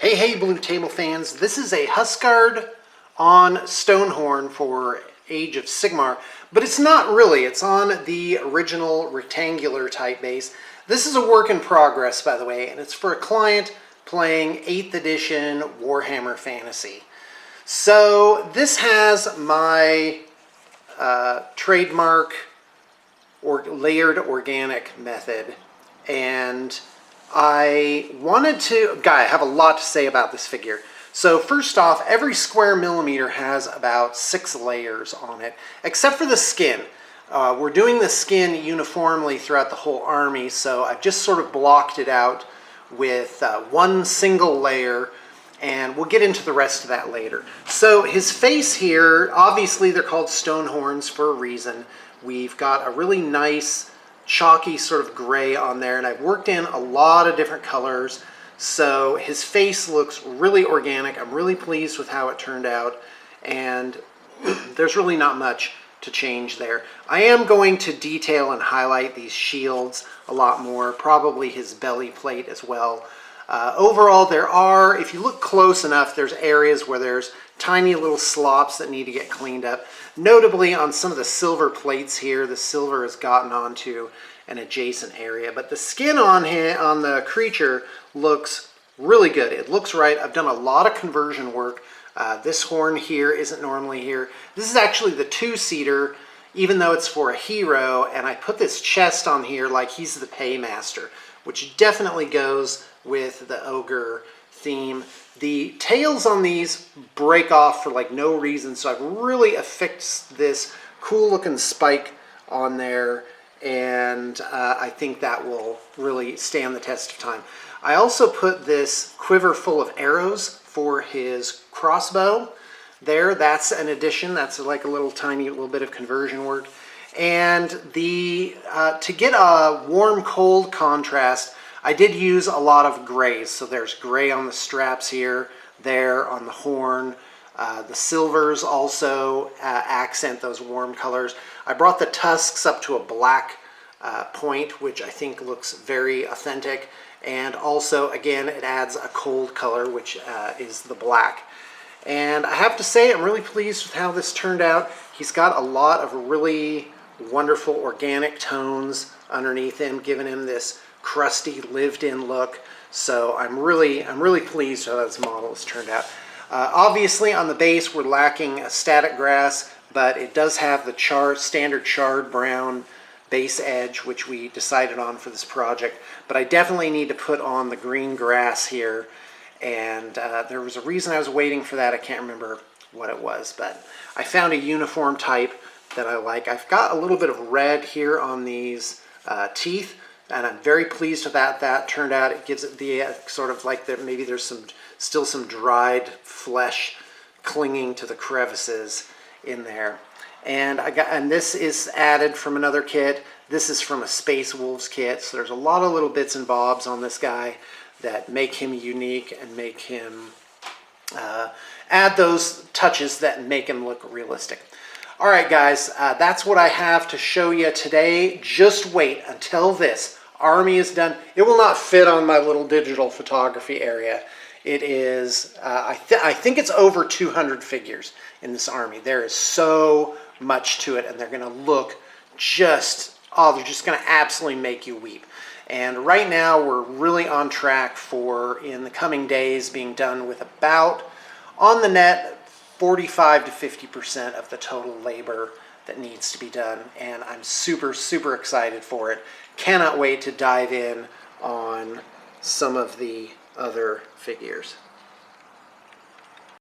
Hey, Blue Table fans. This is a Huskard on Stonehorn for Age of Sigmar, but it's not really. It's on the original rectangular type base. This is a work in progress, by the way, and it's for a client playing 8th edition Warhammer Fantasy. So this has my trademark or layered organic method, and I have a lot to say about this figure. So first off, every square millimeter has about 6 layers on it, except for the skin. We're doing the skin uniformly throughout the whole army, so I've just sort of blocked it out with one single layer, and we'll get into the rest of that later. So his face here, obviously they're called Stonehorns for a reason. We've got a really nice chalky sort of gray on there, and I've worked in a lot of different colors, so his face looks really organic. I'm really pleased with how it turned out, and there's really not much to change there. I am going to detail and highlight these shields a lot more, probably his belly plate as well. Overall, there are, if you look close enough, there's areas where there's tiny little slops that need to get cleaned up. Notably on some of the silver plates here, the silver has gotten onto an adjacent area, but the skin on the creature looks really good. It looks right. I've done a lot of conversion work. This horn here isn't normally here. This is actually the 2-seater, even though it's for a hero, and I put this chest on here like he's the paymaster, which definitely goes with the ogre theme. The tails on these break off for like no reason, so I've really affixed this cool looking spike on there, and I think that will really stand the test of time. I also put this quiver full of arrows for his crossbow there. That's an addition. That's like a little tiny little bit of conversion work. And to get a warm-cold contrast, I did use a lot of grays. So there's gray on the straps here, there on the horn. The silvers also accent those warm colors. I brought the tusks up to a black point, which I think looks very authentic. And also, again, it adds a cold color, which is the black. And I have to say, I'm really pleased with how this turned out. He's got a lot of really wonderful organic tones underneath him, giving him this crusty, lived-in look. So I'm really pleased with how this model has turned out. Obviously, on the base, we're lacking a static grass, but it does have the standard charred brown base edge, which we decided on for this project. But I definitely need to put on the green grass here, and there was a reason I was waiting for that. I can't remember what it was, but I found a uniform type that I like. I've got a little bit of red here on these teeth, and I'm very pleased with that turned out. It gives it the sort of like that maybe there's still some dried flesh clinging to the crevices in there. And this is added from another kit. This is from a Space Wolves kit. So there's a lot of little bits and bobs on this guy that make him unique and make him add those touches that make him look realistic. All right, guys, that's what I have to show you today. Just wait until this army is done. It will not fit on my little digital photography area. It is, I think it's over 200 figures in this army. There is so much to it, and they're going to look they're just going to absolutely make you weep. And right now, we're really on track for, in the coming days, being done with about, on the net, 45 to 50% of the total labor that needs to be done. And I'm super excited for it. Cannot wait to dive in on some of the other figures.